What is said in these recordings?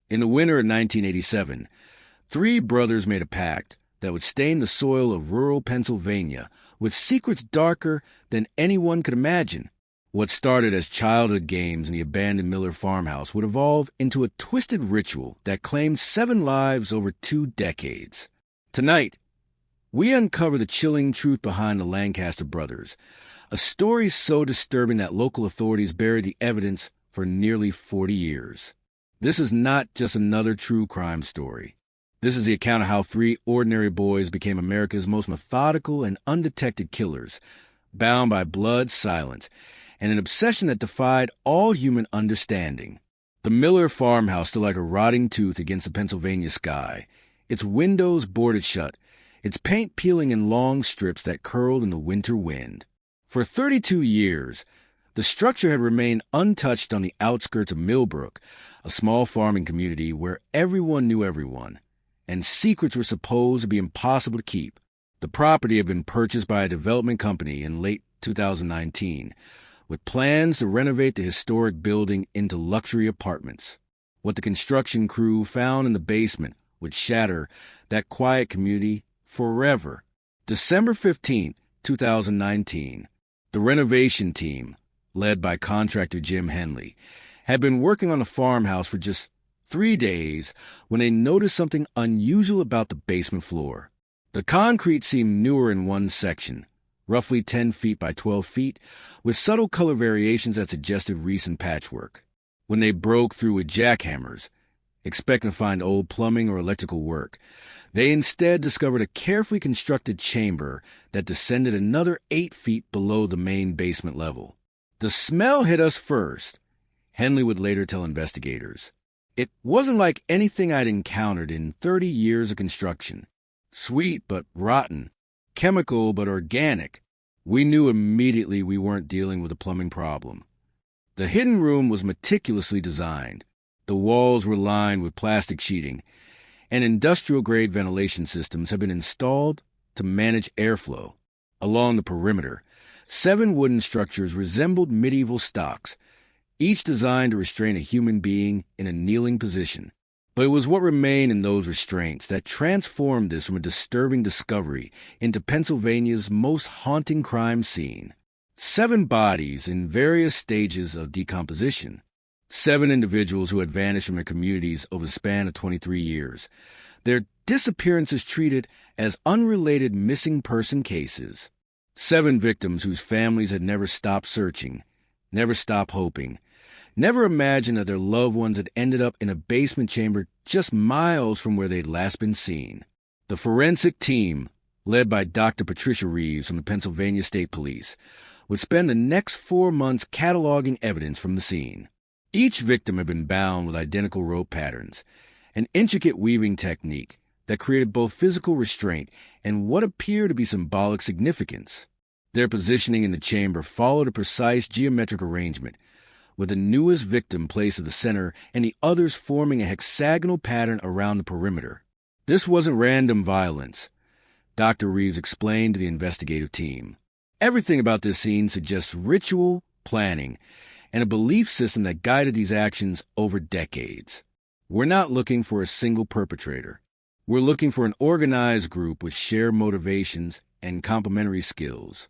In the winter of 1987, three brothers made a pact that would stain the soil of rural Pennsylvania with secrets darker than anyone could imagine. What started as childhood games in the abandoned Miller farmhouse would evolve into a twisted ritual that claimed 7 lives over 2 decades. Tonight, we uncover the chilling truth behind the Lancaster Brothers, a story so disturbing that local authorities buried the evidence for nearly 40 years. This is not just another true crime story. This is the account of how 3 ordinary boys became America's most methodical and undetected killers, bound by blood, silence, and an obsession that defied all human understanding. The Miller farmhouse stood like a rotting tooth against the Pennsylvania sky, its windows boarded shut, its paint peeling in long strips that curled in the winter wind. For 32 years, the structure had remained untouched on the outskirts of Millbrook, a small farming community where everyone knew everyone, and secrets were supposed to be impossible to keep. The property had been purchased by a development company in late 2019, with plans to renovate the historic building into luxury apartments. What the construction crew found in the basement would shatter that quiet community forever. December 15, 2019, the renovation team, led by contractor Jim Henley, had been working on the farmhouse for just 3 days when they noticed something unusual about the basement floor. The concrete seemed newer in one section, roughly 10 feet by 12 feet, with subtle color variations that suggested recent patchwork. When they broke through with jackhammers, expecting to find old plumbing or electrical work, they instead discovered a carefully constructed chamber that descended another 8 feet below the main basement level. The smell hit us first, Henley would later tell investigators. It wasn't like anything I'd encountered in 30 years of construction. Sweet but rotten, chemical but organic. We knew immediately we weren't dealing with a plumbing problem. The hidden room was meticulously designed. The walls were lined with plastic sheeting, and industrial-grade ventilation systems had been installed to manage airflow. Along the perimeter, 7 wooden structures resembled medieval stocks, each designed to restrain a human being in a kneeling position. But it was what remained in those restraints that transformed this from a disturbing discovery into Pennsylvania's most haunting crime scene. 7 bodies in various stages of decomposition. 7 individuals who had vanished from their communities over the span of 23 years. Their disappearances treated as unrelated missing person cases. 7 victims whose families had never stopped searching, never stopped hoping, never imagined that their loved ones had ended up in a basement chamber just miles from where they'd last been seen. The forensic team, led by Dr. Patricia Reeves from the Pennsylvania State Police, would spend the next 4 months cataloging evidence from the scene. Each victim had been bound with identical rope patterns, an intricate weaving technique that created both physical restraint and what appeared to be symbolic significance. Their positioning in the chamber followed a precise geometric arrangement, with the newest victim placed at the center and the others forming a hexagonal pattern around the perimeter. This wasn't random violence, Dr. Reeves explained to the investigative team. Everything about this scene suggests ritual, planning, and a belief system that guided these actions over decades. We're not looking for a single perpetrator. We're looking for an organized group with shared motivations and complementary skills.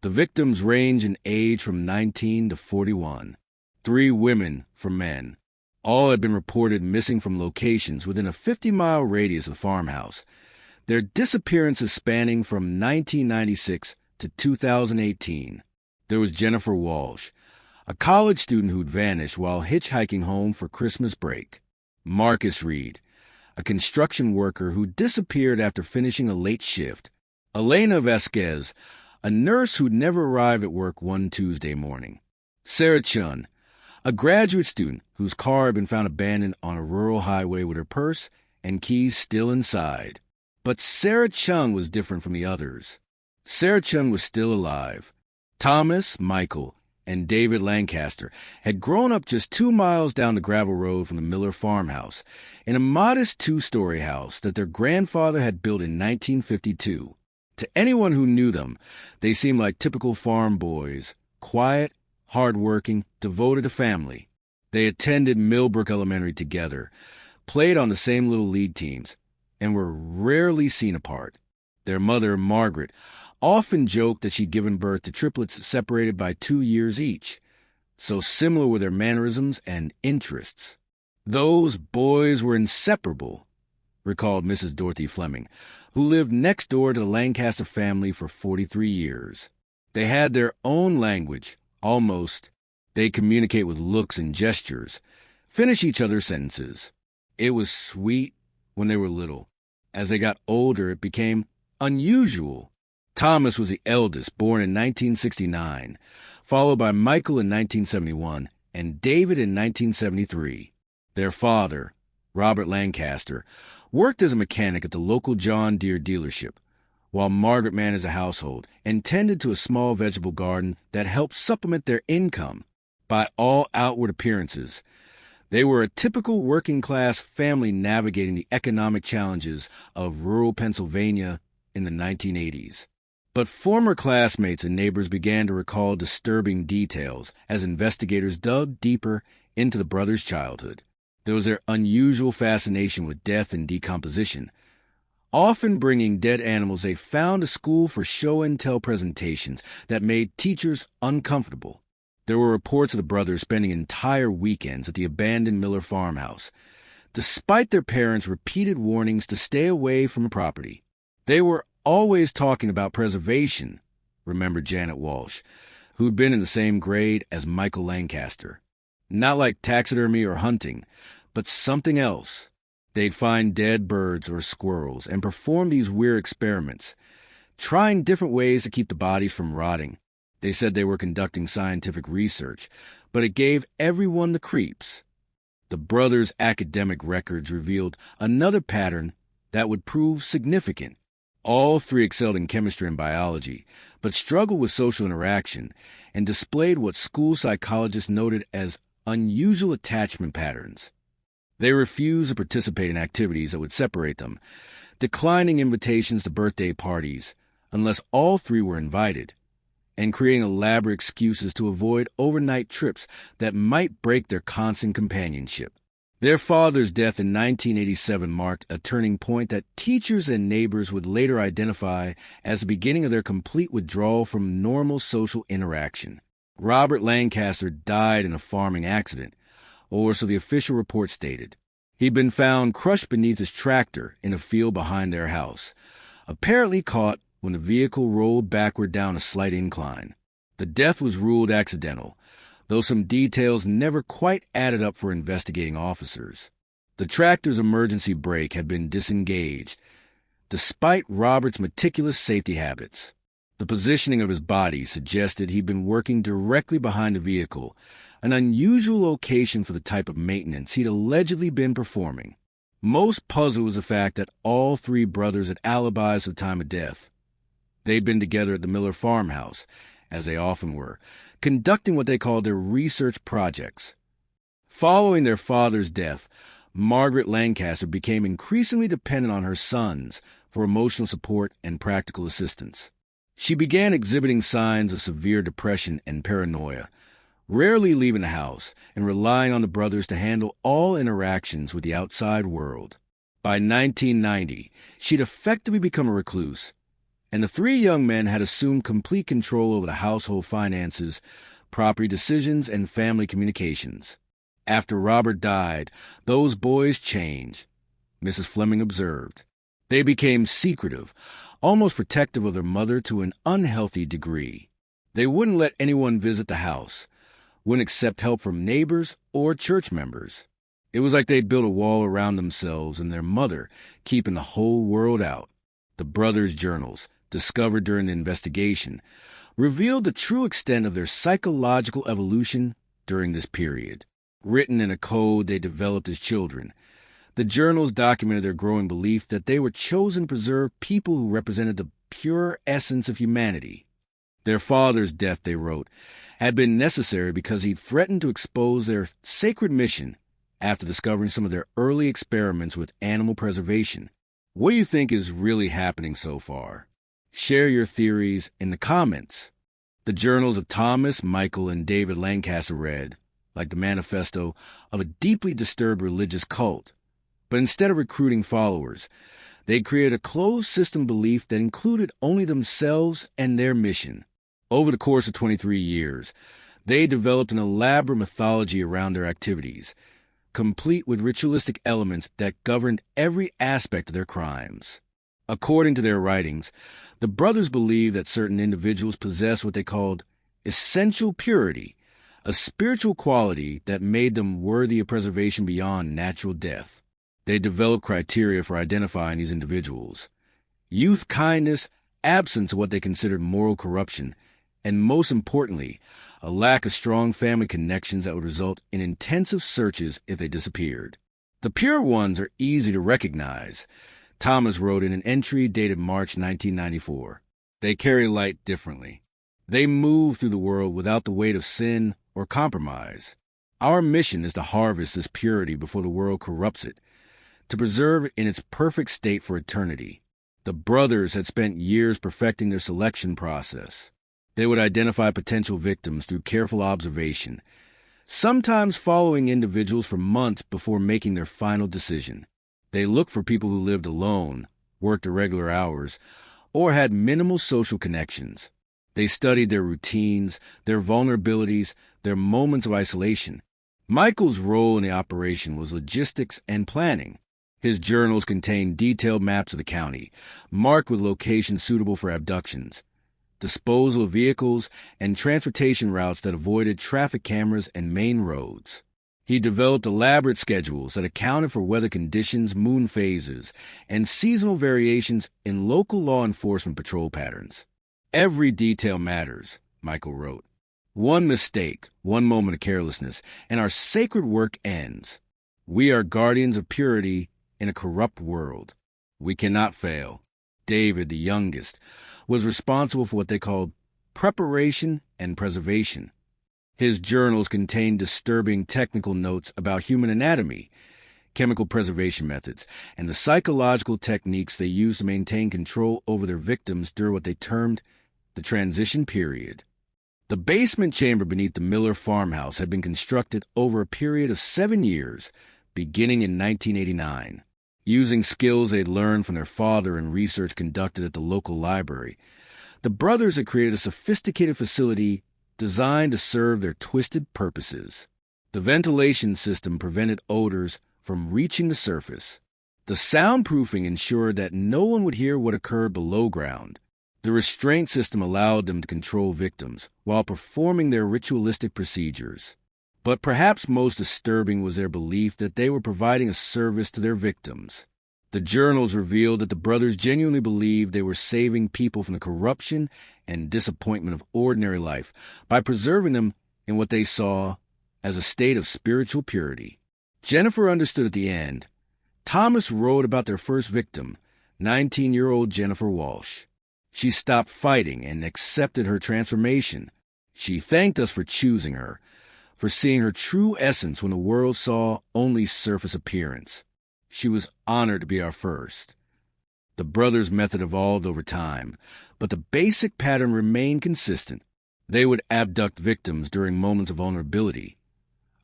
The victims range in age from 19 to 41. 3 women for men. All had been reported missing from locations within a 50-mile radius of the farmhouse, their disappearances spanning from 1996 to 2018. There was Jennifer Walsh, a college student who'd vanished while hitchhiking home for Christmas break. Marcus Reed, a construction worker who disappeared after finishing a late shift. Elena Vasquez, a nurse who'd never arrived at work one Tuesday morning. Sarah Chun, a graduate student whose car had been found abandoned on a rural highway with her purse and keys still inside. But Sarah Chung was different from the others. Sarah Chung was still alive. Thomas, Michael, and David Lancaster had grown up just 2 miles down the gravel road from the Miller farmhouse in a modest 2-story house that their grandfather had built in 1952. To anyone who knew them, they seemed like typical farm boys, quiet, hard-working, devoted to family. They attended Millbrook Elementary together, played on the same little league teams, and were rarely seen apart. Their mother, Margaret, often joked that she'd given birth to triplets separated by 2 years each. So similar were their mannerisms and interests. Those boys were inseparable, recalled Mrs. Dorothy Fleming, who lived next door to the Lancaster family for 43 years. They had their own language, almost. They communicate with looks and gestures, finish each other's sentences. It was sweet when they were little. As they got older, it became unusual. Thomas was the eldest, born in 1969, followed by Michael in 1971 and David in 1973. Their father, Robert Lancaster, worked as a mechanic at the local John Deere dealership, while Margaret managed the household and tended to a small vegetable garden that helped supplement their income. By all outward appearances, they were a typical working-class family navigating the economic challenges of rural Pennsylvania in the 1980s. But former classmates and neighbors began to recall disturbing details as investigators dug deeper into the brothers' childhood. There was their unusual fascination with death and decomposition, often bringing dead animals they found to school for show-and-tell presentations that made teachers uncomfortable. There were reports of the brothers spending entire weekends at the abandoned Miller farmhouse, despite their parents' repeated warnings to stay away from the property. They were always talking about preservation, remembered Janet Walsh, who'd been in the same grade as Michael Lancaster. Not like taxidermy or hunting, but something else. They'd find dead birds or squirrels and perform these weird experiments, trying different ways to keep the bodies from rotting. They said they were conducting scientific research, but it gave everyone the creeps. The brothers' academic records revealed another pattern that would prove significant. All three excelled in chemistry and biology, but struggled with social interaction and displayed what school psychologists noted as unusual attachment patterns. They refused to participate in activities that would separate them, declining invitations to birthday parties unless all three were invited, and creating elaborate excuses to avoid overnight trips that might break their constant companionship. Their father's death in 1987 marked a turning point that teachers and neighbors would later identify as the beginning of their complete withdrawal from normal social interaction. Robert Lancaster died in a farming accident, or so the official report stated. He'd been found crushed beneath his tractor in a field behind their house, apparently caught when the vehicle rolled backward down a slight incline. The death was ruled accidental, though some details never quite added up for investigating officers. The tractor's emergency brake had been disengaged, despite Robert's meticulous safety habits. The positioning of his body suggested he'd been working directly behind the vehicle, an unusual location for the type of maintenance he'd allegedly been performing. Most puzzled was the fact that all three brothers had alibis at the time of death. They'd been together at the Miller farmhouse, as they often were, conducting what they called their research projects. Following their father's death, Margaret Lancaster became increasingly dependent on her sons for emotional support and practical assistance. She began exhibiting signs of severe depression and paranoia, rarely leaving the house and relying on the brothers to handle all interactions with the outside world. By 1990, she'd effectively become a recluse, and the three young men had assumed complete control over the household finances, property decisions, and family communications. After Robert died, those boys changed, Mrs. Fleming observed. They became secretive, almost protective of their mother to an unhealthy degree. They wouldn't let anyone visit the house, wouldn't accept help from neighbors or church members. It was like they'd built a wall around themselves and their mother, keeping the whole world out. The brothers' journals, discovered during the investigation, revealed the true extent of their psychological evolution during this period. Written in a code they developed as children, the journals documented their growing belief that they were chosen to preserve people who represented the pure essence of humanity. Their father's death, they wrote, had been necessary because he'd threatened to expose their sacred mission after discovering some of their early experiments with animal preservation. What do you think is really happening so far? Share your theories in the comments. The journals of Thomas, Michael, and David Lancaster read, like the manifesto of a deeply disturbed religious cult. But instead of recruiting followers, they created a closed system belief that included only themselves and their mission. Over the course of 23 years, they developed an elaborate mythology around their activities, complete with ritualistic elements that governed every aspect of their crimes. According to their writings, the brothers believed that certain individuals possessed what they called essential purity, a spiritual quality that made them worthy of preservation beyond natural death. They developed criteria for identifying these individuals: youth kindness, absence of what they considered moral corruption, and most importantly, a lack of strong family connections that would result in intensive searches if they disappeared. The pure ones are easy to recognize, Thomas wrote in an entry dated March 1994. They carry light differently. They move through the world without the weight of sin or compromise. Our mission is to harvest this purity before the world corrupts it, to preserve it in its perfect state for eternity. The brothers had spent years perfecting their selection process. They would identify potential victims through careful observation, sometimes following individuals for months before making their final decision. They looked for people who lived alone, worked irregular hours, or had minimal social connections. They studied their routines, their vulnerabilities, their moments of isolation. Michael's role in the operation was logistics and planning. His journals contained detailed maps of the county, marked with locations suitable for abductions, disposal of vehicles, and transportation routes that avoided traffic cameras and main roads. He developed elaborate schedules that accounted for weather conditions, moon phases, and seasonal variations in local law enforcement patrol patterns. Every detail matters, Michael wrote. One mistake, one moment of carelessness, and our sacred work ends. We are guardians of purity in a corrupt world. We cannot fail. David, the youngest, was responsible for what they called preparation and preservation. His journals contained disturbing technical notes about human anatomy, chemical preservation methods, and the psychological techniques they used to maintain control over their victims during what they termed the transition period. The basement chamber beneath the Miller farmhouse had been constructed over a period of 7 years, beginning in 1989. Using skills they'd learned from their father and research conducted at the local library, the brothers had created a sophisticated facility designed to serve their twisted purposes. The ventilation system prevented odors from reaching the surface. The soundproofing ensured that no one would hear what occurred below ground. The restraint system allowed them to control victims while performing their ritualistic procedures. But perhaps most disturbing was their belief that they were providing a service to their victims. The journals revealed that the brothers genuinely believed they were saving people from the corruption and disappointment of ordinary life by preserving them in what they saw as a state of spiritual purity. Jennifer understood at the end. Thomas wrote about their first victim, 19-year-old Jennifer Walsh. She stopped fighting and accepted her transformation. She thanked us for choosing her, for seeing her true essence when the world saw only surface appearance. She was honored to be our first. The brothers' method evolved over time, but the basic pattern remained consistent. They would abduct victims during moments of vulnerability.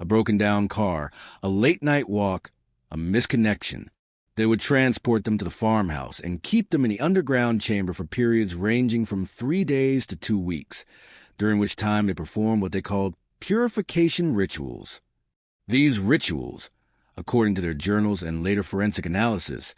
A broken-down car, a late-night walk, a misconnection. They would transport them to the farmhouse and keep them in the underground chamber for periods ranging from 3 days to 2 weeks, during which time they performed what they called purification rituals. These rituals, according to their journals and later forensic analysis,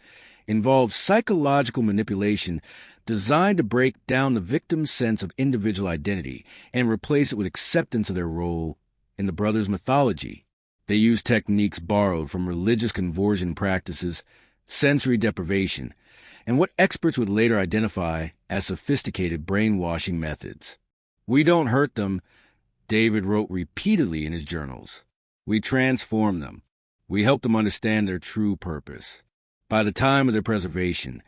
involved psychological manipulation designed to break down the victim's sense of individual identity and replace it with acceptance of their role in the brothers' mythology. They used techniques borrowed from religious conversion practices, sensory deprivation, and what experts would later identify as sophisticated brainwashing methods. We don't hurt them, David wrote repeatedly in his journals. We transform them. We help them understand their true purpose. By the time of their preservation,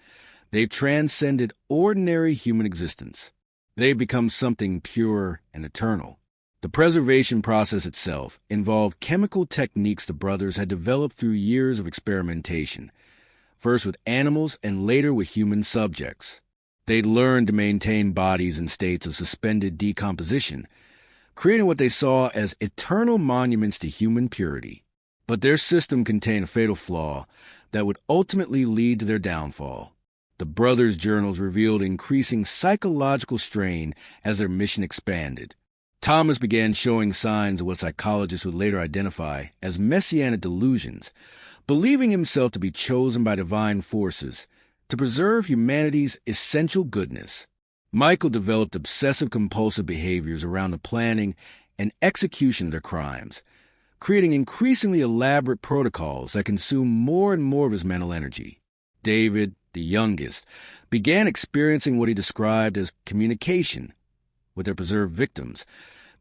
they've transcended ordinary human existence. They've become something pure and eternal. The preservation process itself involved chemical techniques the brothers had developed through years of experimentation, first with animals and later with human subjects. They'd learned to maintain bodies in states of suspended decomposition, creating what they saw as eternal monuments to human purity. But their system contained a fatal flaw that would ultimately lead to their downfall. The brothers' journals revealed increasing psychological strain as their mission expanded. Thomas began showing signs of what psychologists would later identify as messianic delusions, believing himself to be chosen by divine forces to preserve humanity's essential goodness. Michael developed obsessive-compulsive behaviors around the planning and execution of their crimes, creating increasingly elaborate protocols that consumed more and more of his mental energy. David, the youngest, began experiencing what he described as communication with their preserved victims,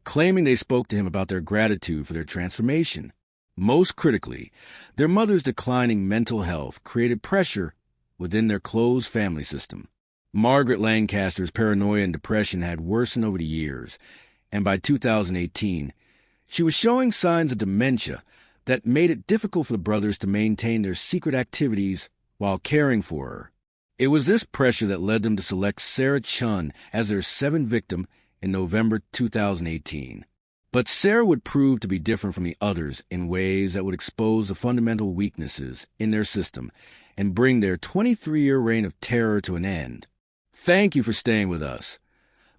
claiming they spoke to him about their gratitude for their transformation. Most critically, their mother's declining mental health created pressure within their closed family system. Margaret Lancaster's paranoia and depression had worsened over the years, and by 2018, she was showing signs of dementia that made it difficult for the brothers to maintain their secret activities while caring for her. It was this pressure that led them to select Sarah Chun as their seventh victim in November 2018. But Sarah would prove to be different from the others in ways that would expose the fundamental weaknesses in their system and bring their 23-year reign of terror to an end. Thank you for staying with us.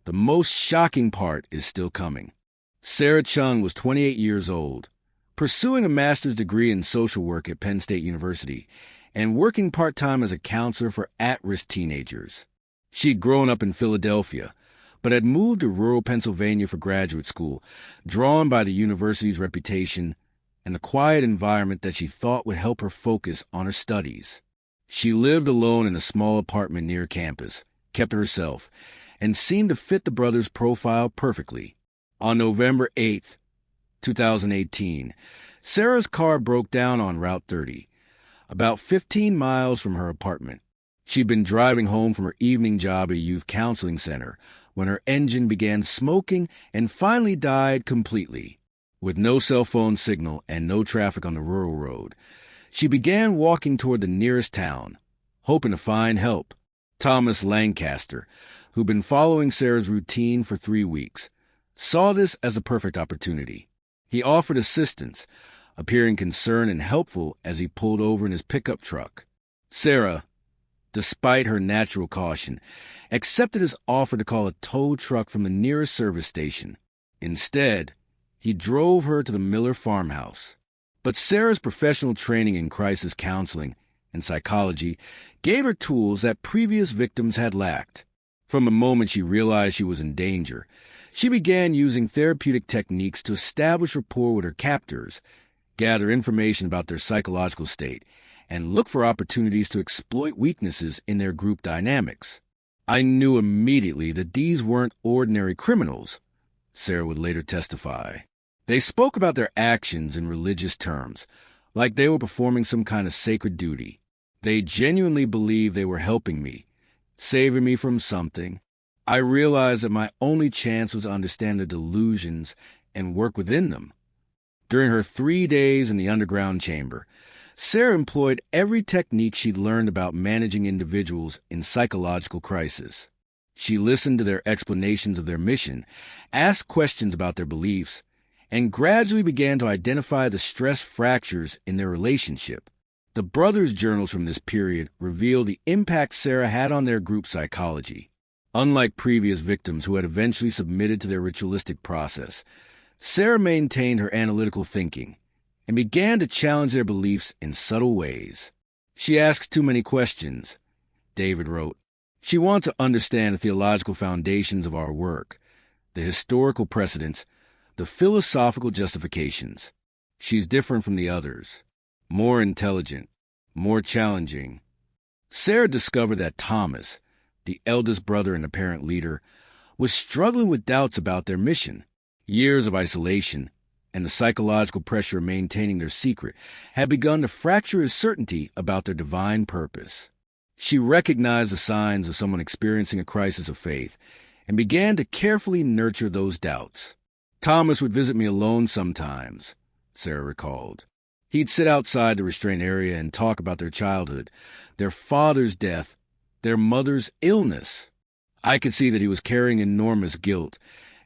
The most shocking part is still coming. Sarah Chun was 28 years old, pursuing a master's degree in social work at Penn State University, and working part-time as a counselor for at-risk teenagers. She'd grown up in Philadelphia, but had moved to rural Pennsylvania for graduate school, drawn by the university's reputation and the quiet environment that she thought would help her focus on her studies. She lived alone in a small apartment near campus, kept to herself, and seemed to fit the brothers' profile perfectly. On November 8, 2018, Sarah's car broke down on Route 30, about 15 miles from her apartment. She'd been driving home from her evening job at a youth counseling center when her engine began smoking and finally died completely. With no cell phone signal and no traffic on the rural road, she began walking toward the nearest town, hoping to find help. Thomas Lancaster, who'd been following Sarah's routine for 3 weeks, saw this as a perfect opportunity. He offered assistance, appearing concerned and helpful as he pulled over in his pickup truck. Sarah, despite her natural caution, accepted his offer to call a tow truck from the nearest service station. Instead, he drove her to the Miller farmhouse. But Sarah's professional training in crisis counseling and psychology gave her tools that previous victims had lacked. From the moment she realized she was in danger, she began using therapeutic techniques to establish rapport with her captors, gather information about their psychological state, and look for opportunities to exploit weaknesses in their group dynamics. I knew immediately that these weren't ordinary criminals, Sarah would later testify. They spoke about their actions in religious terms, like they were performing some kind of sacred duty. They genuinely believed they were helping me, saving me from something. I realized that my only chance was to understand the delusions and work within them. During her 3 days in the underground chamber, Sarah employed every technique she'd learned about managing individuals in psychological crisis. She listened to their explanations of their mission, asked questions about their beliefs, and gradually began to identify the stress fractures in their relationship. The brothers' journals from this period reveal the impact Sarah had on their group psychology. Unlike previous victims who had eventually submitted to their ritualistic process, Sarah maintained her analytical thinking and began to challenge their beliefs in subtle ways. She asks too many questions, David wrote. She wants to understand the theological foundations of our work, the historical precedents, the philosophical justifications. She's different from the others, more intelligent, more challenging. Sarah discovered that Thomas, the eldest brother and apparent leader, was struggling with doubts about their mission. Years of isolation and the psychological pressure of maintaining their secret had begun to fracture his certainty about their divine purpose. She recognized the signs of someone experiencing a crisis of faith and began to carefully nurture those doubts. Thomas would visit me alone sometimes, Sarah recalled. He'd sit outside the restraint area and talk about their childhood, their father's death, their mother's illness. I could see that he was carrying enormous guilt,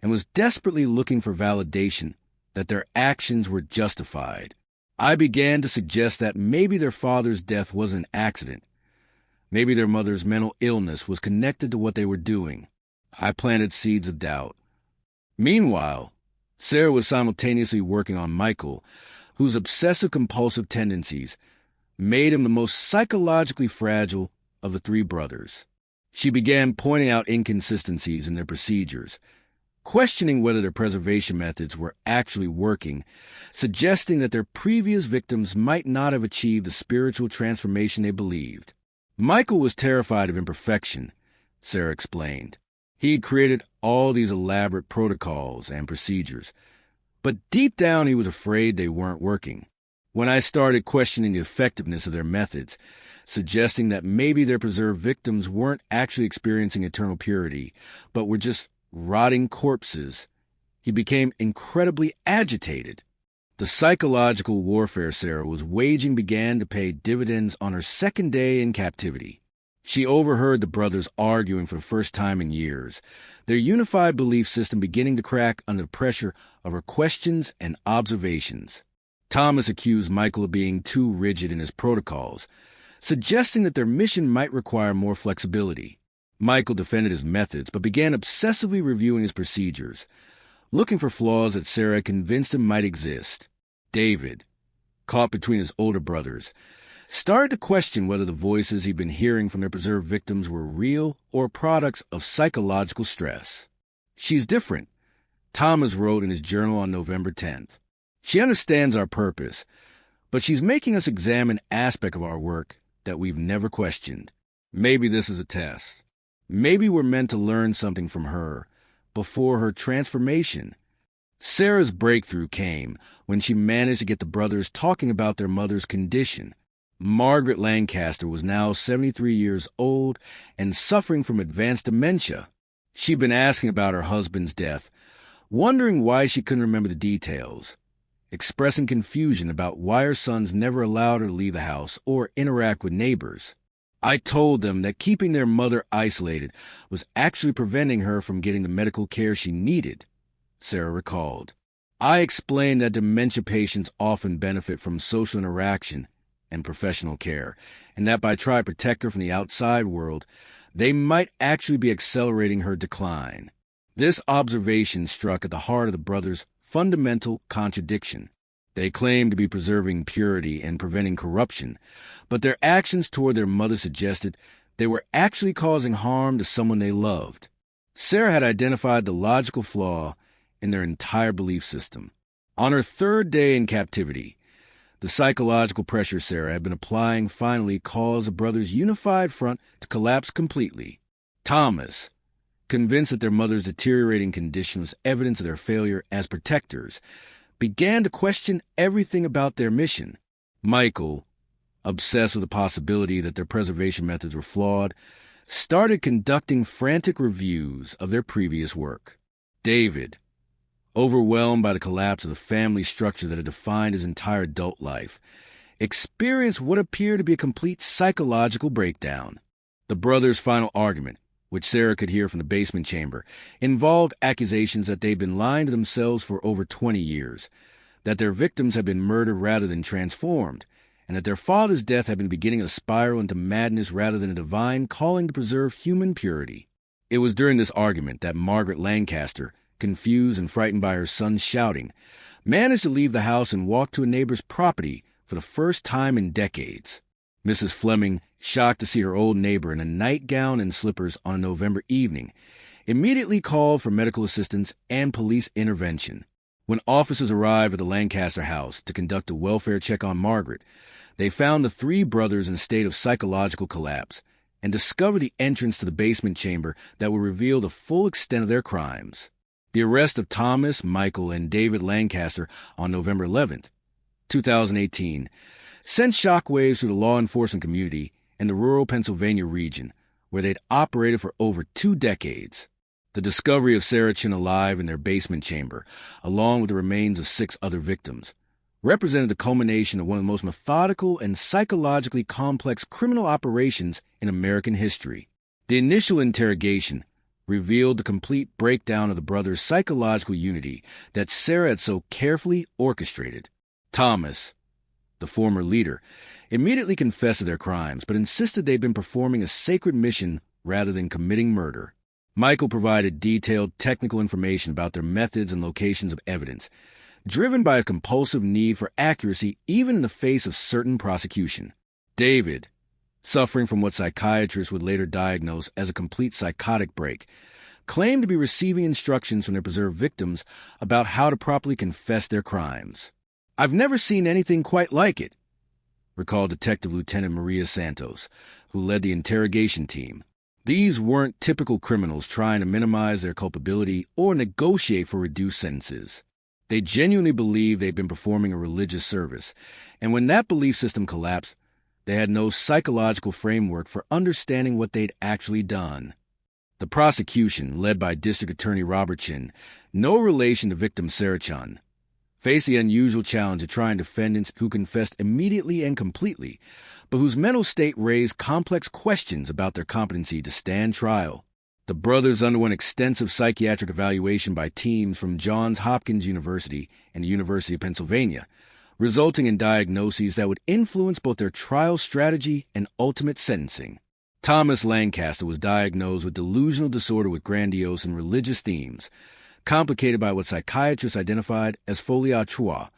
and was desperately looking for validation that their actions were justified. I began to suggest that maybe their father's death was an accident. Maybe their mother's mental illness was connected to what they were doing. I planted seeds of doubt. Meanwhile, Sarah was simultaneously working on Michael, whose obsessive-compulsive tendencies made him the most psychologically fragile of the three brothers. She began pointing out inconsistencies in their procedures, questioning whether their preservation methods were actually working, suggesting that their previous victims might not have achieved the spiritual transformation they believed. Michael was terrified of imperfection, Sarah explained. He had created all these elaborate protocols and procedures, but deep down he was afraid they weren't working. When I started questioning the effectiveness of their methods, suggesting that maybe their preserved victims weren't actually experiencing eternal purity, but were just rotting corpses, he became incredibly agitated. The psychological warfare Sarah was waging began to pay dividends on her second day in captivity. She overheard the brothers arguing for the first time in years, their unified belief system beginning to crack under the pressure of her questions and observations. Thomas accused Michael of being too rigid in his protocols, suggesting that their mission might require more flexibility. Michael defended his methods, but began obsessively reviewing his procedures, looking for flaws that Sarah convinced him might exist. David, caught between his older brothers, started to question whether the voices he'd been hearing from their preserved victims were real or products of psychological stress. "She's different," Thomas wrote in his journal on November 10th. "She understands our purpose, but she's making us examine an aspect of our work that we've never questioned. Maybe this is a test. Maybe we're meant to learn something from her before her transformation." Sarah's breakthrough came when she managed to get the brothers talking about their mother's condition. Margaret Lancaster was now 73 years old and suffering from advanced dementia. She'd been asking about her husband's death, wondering why she couldn't remember the details, expressing confusion about why her sons never allowed her to leave the house or interact with neighbors. "I told them that keeping their mother isolated was actually preventing her from getting the medical care she needed," Sarah recalled. "I explained that dementia patients often benefit from social interaction and professional care, and that by trying to protect her from the outside world, they might actually be accelerating her decline." This observation struck at the heart of the brothers' fundamental contradiction. They claimed to be preserving purity and preventing corruption, but their actions toward their mother suggested they were actually causing harm to someone they loved. Sarah had identified the logical flaw in their entire belief system. On her third day in captivity, the psychological pressure Sarah had been applying finally caused the brothers' unified front to collapse completely. Thomas, convinced that their mother's deteriorating condition was evidence of their failure as protectors, began to question everything about their mission. Michael, obsessed with the possibility that their preservation methods were flawed, started conducting frantic reviews of their previous work. David, overwhelmed by the collapse of the family structure that had defined his entire adult life, experienced what appeared to be a complete psychological breakdown. The brothers' final argument, which Sarah could hear from the basement chamber, involved accusations that they'd been lying to themselves for over 20 years, that their victims had been murdered rather than transformed, and that their father's death had been beginning a spiral into madness rather than a divine calling to preserve human purity. It was during this argument that Margaret Lancaster, confused and frightened by her son's shouting, managed to leave the house and walk to a neighbor's property for the first time in decades. Mrs. Fleming, shocked to see her old neighbor in a nightgown and slippers on a November evening, immediately called for medical assistance and police intervention. When officers arrived at the Lancaster house to conduct a welfare check on Margaret, they found the three brothers in a state of psychological collapse and discovered the entrance to the basement chamber that would reveal the full extent of their crimes. The arrest of Thomas, Michael, and David Lancaster on November 11th, 2018, sent shockwaves through the law enforcement community in the rural Pennsylvania region, where they'd operated for over 2 decades. The discovery of Sarah Chin alive in their basement chamber, along with the remains of 6 other victims, represented the culmination of one of the most methodical and psychologically complex criminal operations in American history. The initial interrogation revealed the complete breakdown of the brothers' psychological unity that Sarah had so carefully orchestrated. Thomas, the former leader, immediately confessed to their crimes, but insisted they'd been performing a sacred mission rather than committing murder. Michael provided detailed technical information about their methods and locations of evidence, driven by a compulsive need for accuracy even in the face of certain prosecution. David, suffering from what psychiatrists would later diagnose as a complete psychotic break, claimed to be receiving instructions from their preserved victims about how to properly confess their crimes. "I've never seen anything quite like it," recalled Detective Lieutenant Maria Santos, who led the interrogation team. These weren't typical criminals trying to minimize their culpability or negotiate for reduced sentences. They genuinely believed they'd been performing a religious service, and when that belief system collapsed, they had no psychological framework for understanding what they'd actually done. The prosecution, led by District Attorney Robert Chin, no relation to victim Sarah Chun, faced the unusual challenge of trying defendants who confessed immediately and completely, but whose mental state raised complex questions about their competency to stand trial. The brothers underwent extensive psychiatric evaluation by teams from Johns Hopkins University and the University of Pennsylvania, resulting in diagnoses that would influence both their trial strategy and ultimate sentencing. Thomas Lancaster was diagnosed with delusional disorder with grandiose and religious themes, complicated by what psychiatrists identified as folie à trois,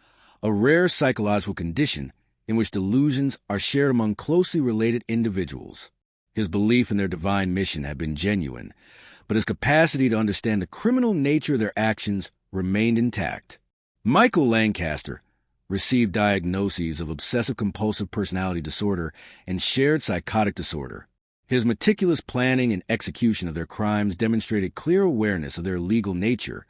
a rare psychological condition in which delusions are shared among closely related individuals. His belief in their divine mission had been genuine, but his capacity to understand the criminal nature of their actions remained intact. Michael Lancaster received diagnoses of obsessive-compulsive personality disorder and shared psychotic disorder. His meticulous planning and execution of their crimes demonstrated clear awareness of their illegal nature,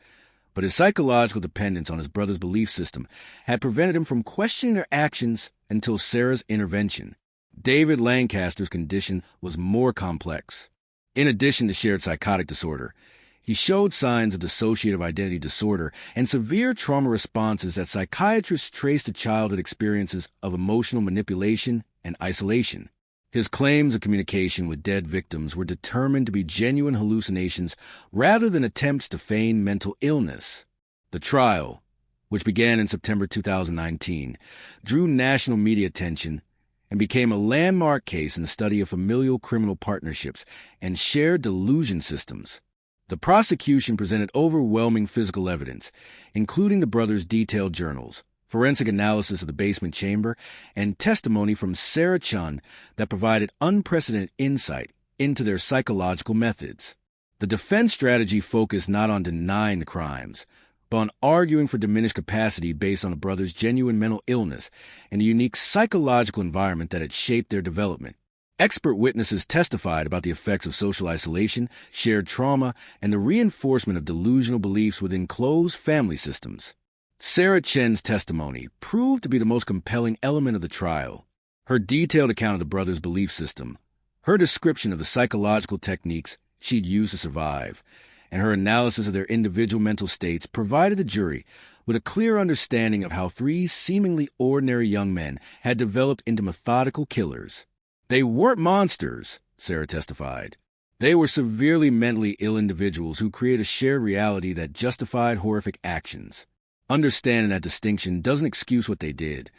but his psychological dependence on his brother's belief system had prevented him from questioning their actions until Sarah's intervention. David Lancaster's condition was more complex. In addition to shared psychotic disorder, he showed signs of dissociative identity disorder and severe trauma responses that psychiatrists traced to childhood experiences of emotional manipulation and isolation. His claims of communication with dead victims were determined to be genuine hallucinations rather than attempts to feign mental illness. The trial, which began in September 2019, drew national media attention and became a landmark case in the study of familial criminal partnerships and shared delusion systems. The prosecution presented overwhelming physical evidence, including the brothers' detailed journals, forensic analysis of the basement chamber, and testimony from Sarah Chun that provided unprecedented insight into their psychological methods. The defense strategy focused not on denying the crimes, but on arguing for diminished capacity based on the brothers' genuine mental illness and the unique psychological environment that had shaped their development. Expert witnesses testified about the effects of social isolation, shared trauma, and the reinforcement of delusional beliefs within closed family systems. Sarah Chen's testimony proved to be the most compelling element of the trial. Her detailed account of the brothers' belief system, her description of the psychological techniques she'd used to survive, and her analysis of their individual mental states provided the jury with a clear understanding of how three seemingly ordinary young men had developed into methodical killers. They weren't monsters, Sarah testified. They were severely mentally ill individuals who created a shared reality that justified horrific actions. Understanding that distinction doesn't excuse what they did,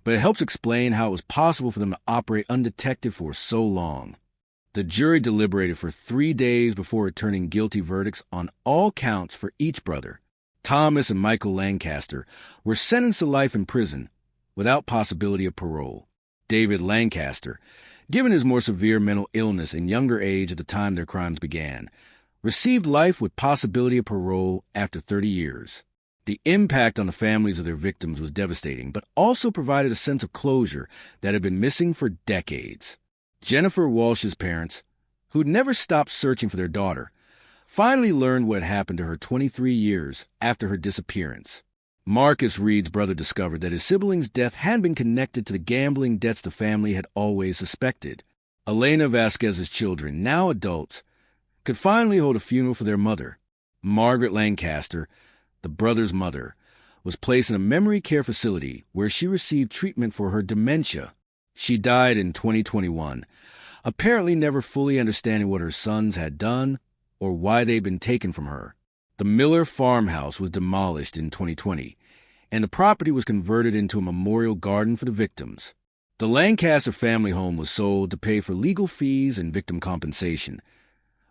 but it helps explain how it was possible for them to operate undetected for so long. The jury deliberated for 3 days before returning guilty verdicts on all counts for each brother. Thomas and Michael Lancaster were sentenced to life in prison without possibility of parole. David Lancaster, given his more severe mental illness and younger age at the time their crimes began, received life with possibility of parole after 30 years. The impact on the families of their victims was devastating, but also provided a sense of closure that had been missing for decades. Jennifer Walsh's parents, who'd never stopped searching for their daughter, finally learned what had happened to her 23 years after her disappearance. Marcus Reed's brother discovered that his sibling's death had been connected to the gambling debts the family had always suspected. Elena Vasquez's children, now adults, could finally hold a funeral for their mother. Margaret Lancaster, the brother's mother, was placed in a memory care facility where she received treatment for her dementia. She died in 2021, apparently never fully understanding what her sons had done or why they'd been taken from her. The Miller farmhouse was demolished in 2020, and the property was converted into a memorial garden for the victims. The Lancaster family home was sold to pay for legal fees and victim compensation,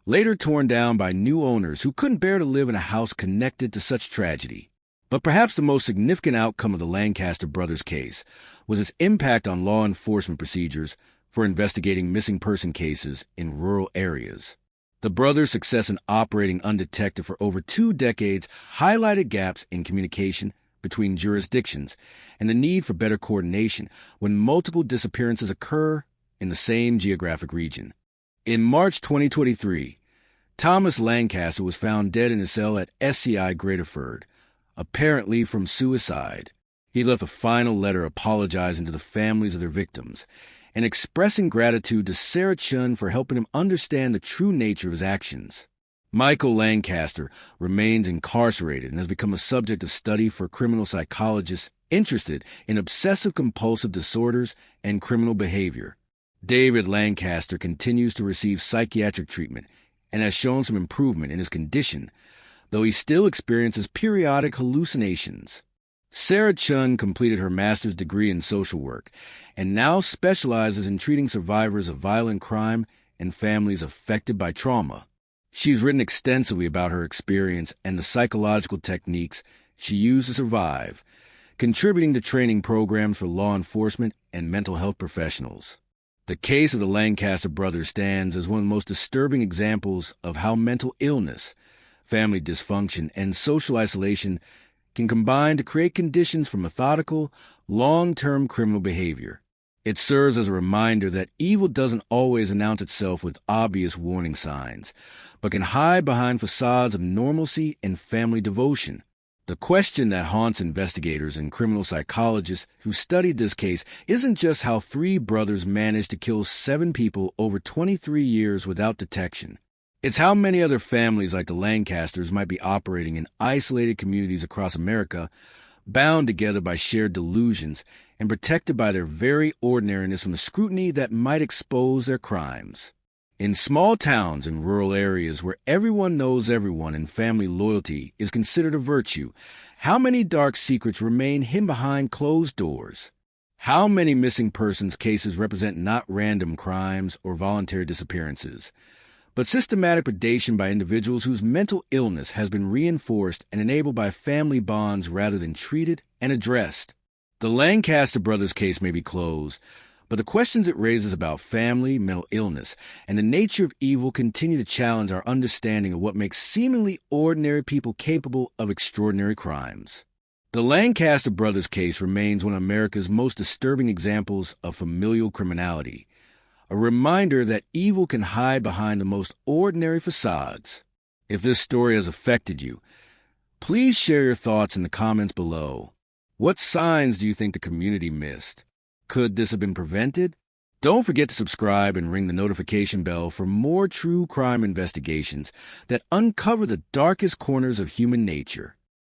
later torn down by new owners who couldn't bear to live in a house connected to such tragedy. But perhaps the most significant outcome of the Lancaster Brothers case was its impact on law enforcement procedures for investigating missing person cases in rural areas. The brothers' success in operating undetected for over 2 decades highlighted gaps in communication between jurisdictions and the need for better coordination when multiple disappearances occur in the same geographic region. In March 2023, Thomas Lancaster was found dead in his cell at SCI Greaterford, apparently from suicide. He left a final letter apologizing to the families of their victims and expressing gratitude to Sarah Chun for helping him understand the true nature of his actions. Michael Lancaster remains incarcerated and has become a subject of study for criminal psychologists interested in obsessive-compulsive disorders and criminal behavior. David Lancaster continues to receive psychiatric treatment and has shown some improvement in his condition, though he still experiences periodic hallucinations. Sarah Chun completed her master's degree in social work and now specializes in treating survivors of violent crime and families affected by trauma. She's written extensively about her experience and the psychological techniques she used to survive, contributing to training programs for law enforcement and mental health professionals. The case of the Lancaster brothers stands as one of the most disturbing examples of how mental illness, family dysfunction, and social isolation can combine to create conditions for methodical, long-term criminal behavior. It serves as a reminder that evil doesn't always announce itself with obvious warning signs, but can hide behind facades of normalcy and family devotion. The question that haunts investigators and criminal psychologists who studied this case isn't just how 3 brothers managed to kill 7 people over 23 years without detection. It's how many other families like the Lancasters might be operating in isolated communities across America, bound together by shared delusions and protected by their very ordinariness from the scrutiny that might expose their crimes. In small towns and rural areas where everyone knows everyone and family loyalty is considered a virtue, how many dark secrets remain hidden behind closed doors? How many missing persons cases represent not random crimes or voluntary disappearances, but systematic predation by individuals whose mental illness has been reinforced and enabled by family bonds rather than treated and addressed? The Lancaster brothers case may be closed, but the questions it raises about family, mental illness, and the nature of evil continue to challenge our understanding of what makes seemingly ordinary people capable of extraordinary crimes. The Lancaster brothers case remains one of America's most disturbing examples of familial criminality, a reminder that evil can hide behind the most ordinary facades. If this story has affected you, please share your thoughts in the comments below. What signs do you think the community missed? Could this have been prevented? Don't forget to subscribe and ring the notification bell for more true crime investigations that uncover the darkest corners of human nature.